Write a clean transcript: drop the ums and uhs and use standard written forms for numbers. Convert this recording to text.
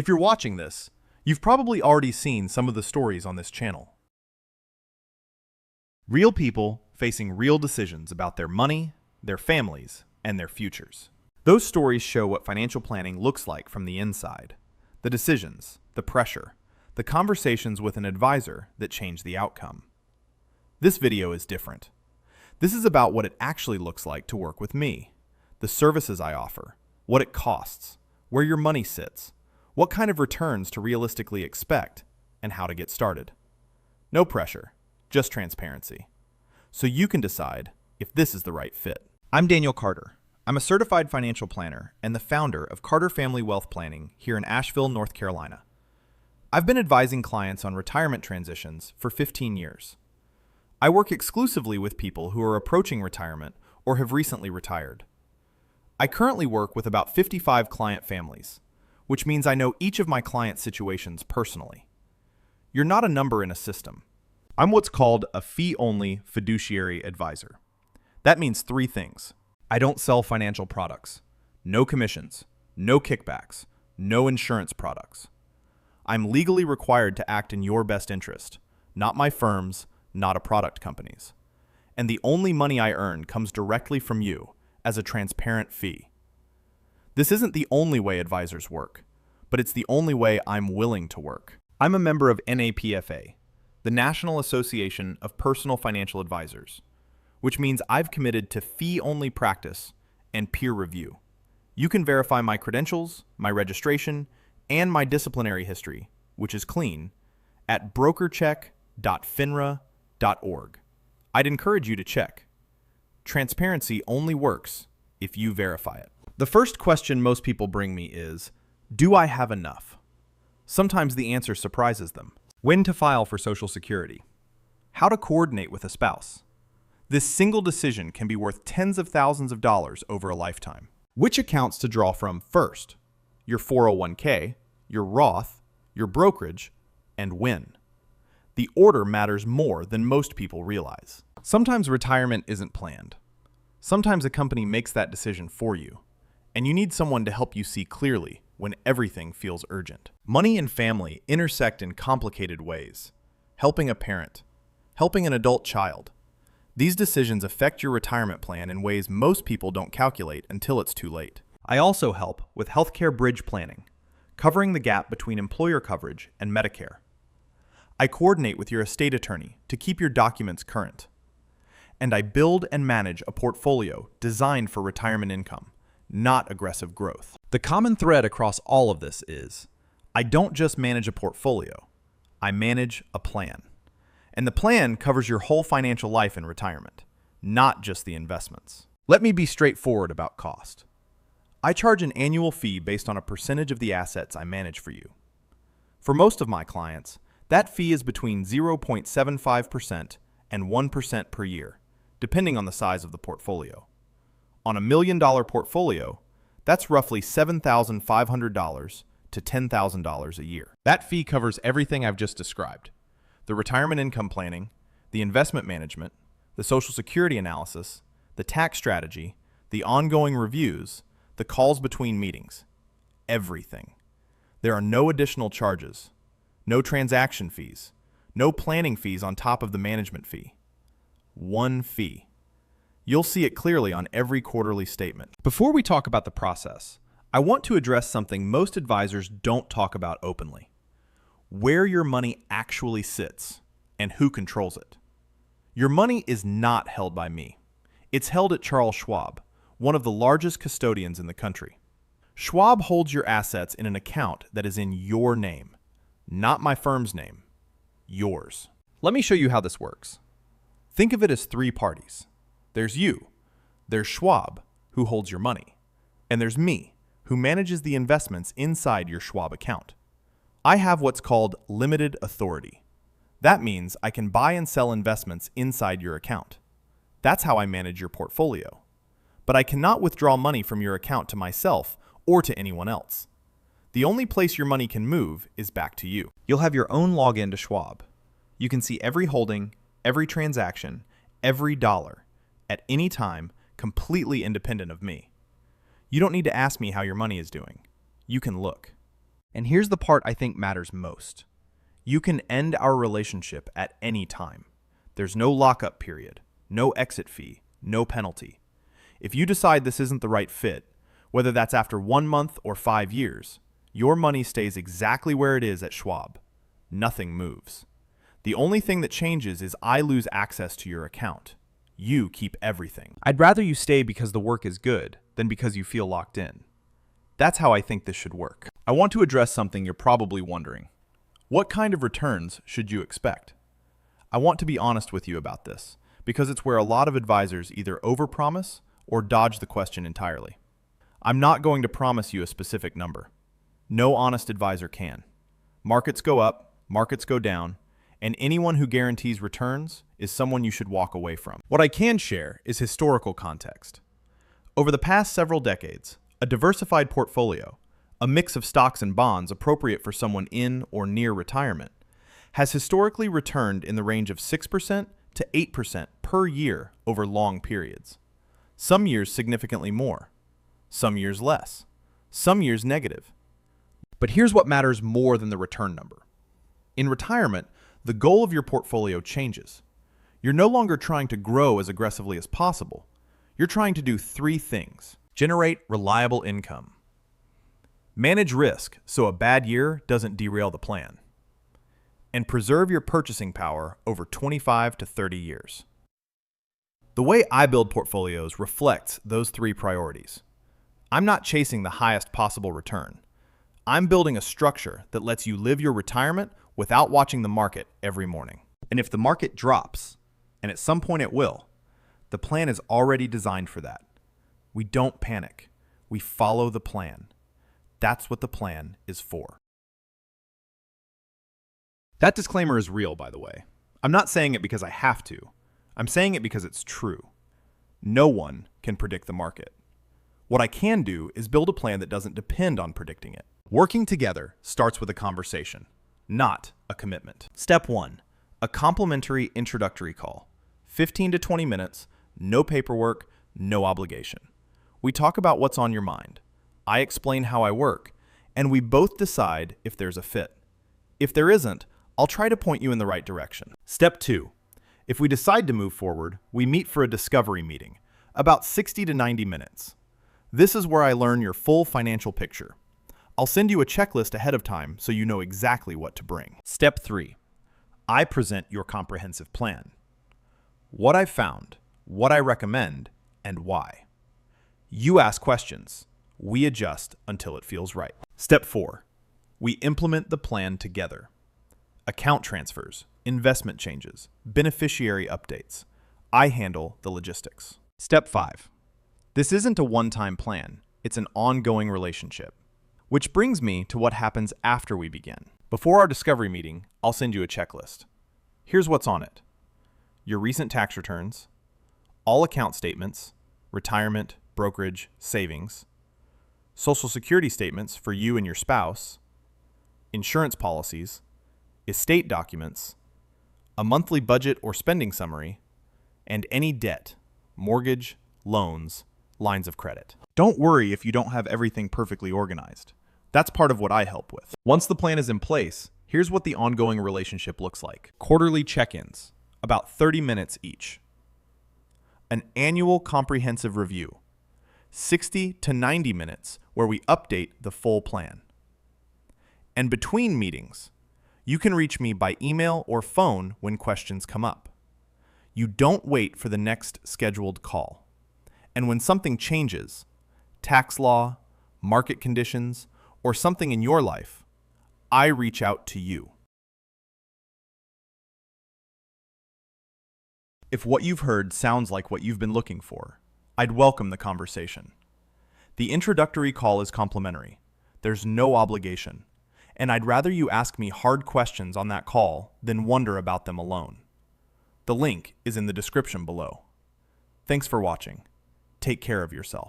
If you're watching this, you've probably already seen some of the stories on this channel. Real people facing real decisions about their money, their families, and their futures. Those stories show what financial planning looks like from the inside. The decisions, the pressure, the conversations with an advisor that change the outcome. This video is different. This is about what it actually looks like to work with me, the services I offer, what it costs, where your money sits, what kind of returns to realistically expect, and how to get started. No pressure, just transparency. So you can decide if this is the right fit. I'm Daniel Carter. I'm a certified financial planner and the founder of Carter Family Wealth Planning here in Asheville, North Carolina. I've been advising clients on retirement transitions for 15 years. I work exclusively with people who are approaching retirement or have recently retired. I currently work with about 55 client families, which means I know each of my clients' situations personally. You're not a number in a system. I'm what's called a fee-only fiduciary advisor. That means three things. I don't sell financial products, no commissions, no kickbacks, no insurance products. I'm legally required to act in your best interest, not my firm's, not a product company's. And the only money I earn comes directly from you as a transparent fee. This isn't the only way advisors work, but it's the only way I'm willing to work. I'm a member of NAPFA, the National Association of Personal Financial Advisors, which means I've committed to fee-only practice and peer review. You can verify my credentials, my registration, and my disciplinary history, which is clean, at brokercheck.finra.org. I'd encourage you to check. Transparency only works if you verify it. The first question most people bring me is, do I have enough? Sometimes the answer surprises them. When to file for Social Security? How to coordinate with a spouse? This single decision can be worth tens of thousands of dollars over a lifetime. Which accounts to draw from first? Your 401k, your Roth, your brokerage, and when? The order matters more than most people realize. Sometimes retirement isn't planned. Sometimes a company makes that decision for you, and you need someone to help you see clearly when everything feels urgent. Money and family intersect in complicated ways. Helping a parent, helping an adult child. These decisions affect your retirement plan in ways most people don't calculate until it's too late. I also help with healthcare bridge planning, covering the gap between employer coverage and Medicare. I coordinate with your estate attorney to keep your documents current. And I build and manage a portfolio designed for retirement income, not aggressive growth. The common thread across all of this is, I don't just manage a portfolio, I manage a plan. And the plan covers your whole financial life in retirement, not just the investments. Let me be straightforward about cost. I charge an annual fee based on a percentage of the assets I manage for you. For most of my clients, that fee is between 0.75% and 1% per year, depending on the size of the portfolio. On a $1 million portfolio, that's roughly $7,500 to $10,000 a year. That fee covers everything I've just described. The retirement income planning, the investment management, the Social Security analysis, the tax strategy, the ongoing reviews, the calls between meetings. Everything. There are no additional charges, no transaction fees, no planning fees on top of the management fee. One fee. You'll see it clearly on every quarterly statement. Before we talk about the process, I want to address something most advisors don't talk about openly. Where your money actually sits and who controls it. Your money is not held by me. It's held at Charles Schwab, one of the largest custodians in the country. Schwab holds your assets in an account that is in your name, not my firm's name, yours. Let me show you how this works. Think of it as three parties. There's you, there's Schwab, who holds your money, and there's me, who manages the investments inside your Schwab account. I have what's called limited authority. That means I can buy and sell investments inside your account. That's how I manage your portfolio. But I cannot withdraw money from your account to myself or to anyone else. The only place your money can move is back to you. You'll have your own login to Schwab. You can see every holding, every transaction, every dollar, at any time, completely independent of me. You don't need to ask me how your money is doing. You can look. And here's the part I think matters most. You can end our relationship at any time. There's no lockup period, no exit fee, no penalty. If you decide this isn't the right fit, whether that's after 1 month or 5 years, your money stays exactly where it is at Schwab. Nothing moves. The only thing that changes is I lose access to your account. You keep everything. I'd rather you stay because the work is good than because you feel locked in. That's how I think this should work. I want to address something you're probably wondering. What kind of returns should you expect? I want to be honest with you about this, because it's where a lot of advisors either overpromise or dodge the question entirely. I'm not going to promise you a specific number. No honest advisor can. Markets go up, markets go down, and anyone who guarantees returns is someone you should walk away from. What I can share is historical context. Over the past several decades, a diversified portfolio, a mix of stocks and bonds appropriate for someone in or near retirement, has historically returned in the range of 6% to 8% per year over long periods. Some years significantly more, some years less, some years negative. But here's what matters more than the return number. In retirement, the goal of your portfolio changes. You're no longer trying to grow as aggressively as possible. You're trying to do 3 things. Generate reliable income. Manage risk so a bad year doesn't derail the plan. And preserve your purchasing power over 25 to 30 years. The way I build portfolios reflects those 3 priorities. I'm not chasing the highest possible return. I'm building a structure that lets you live your retirement without watching the market every morning. And if the market drops, and at some point it will, the plan is already designed for that. We don't panic. We follow the plan. That's what the plan is for. That disclaimer is real, by the way. I'm not saying it because I have to. I'm saying it because it's true. No one can predict the market. What I can do is build a plan that doesn't depend on predicting it. Working together starts with a conversation, not a commitment. Step 1, a complimentary introductory call. 15 to 20 minutes, no paperwork, no obligation. We talk about what's on your mind. I explain how I work, and we both decide if there's a fit. If there isn't, I'll try to point you in the right direction. Step 2, if we decide to move forward, we meet for a discovery meeting, about 60 to 90 minutes. This is where I learn your full financial picture. I'll send you a checklist ahead of time so you know exactly what to bring. Step 3, I present your comprehensive plan. What I've found, what I recommend, and why. You ask questions. We adjust until it feels right. Step 4, we implement the plan together. Account transfers, investment changes, beneficiary updates. I handle the logistics. Step 5, this isn't a one-time plan. It's an ongoing relationship. Which brings me to what happens after we begin. Before our discovery meeting, I'll send you a checklist. Here's what's on it. Your recent tax returns, all account statements, retirement, brokerage, savings, Social Security statements for you and your spouse, insurance policies, estate documents, a monthly budget or spending summary, and any debt, mortgage, loans, lines of credit. Don't worry if you don't have everything perfectly organized. That's part of what I help with. Once the plan is in place, here's what the ongoing relationship looks like. Quarterly check-ins, about 30 minutes each. An annual comprehensive review, 60 to 90 minutes where we update the full plan. And between meetings, you can reach me by email or phone when questions come up. You don't wait for the next scheduled call. And when something changes, tax law, market conditions, or something in your life, I reach out to you. If what you've heard sounds like what you've been looking for, I'd welcome the conversation. The introductory call is complimentary. There's no obligation. And I'd rather you ask me hard questions on that call than wonder about them alone. The link is in the description below. Thanks for watching. Take care of yourself.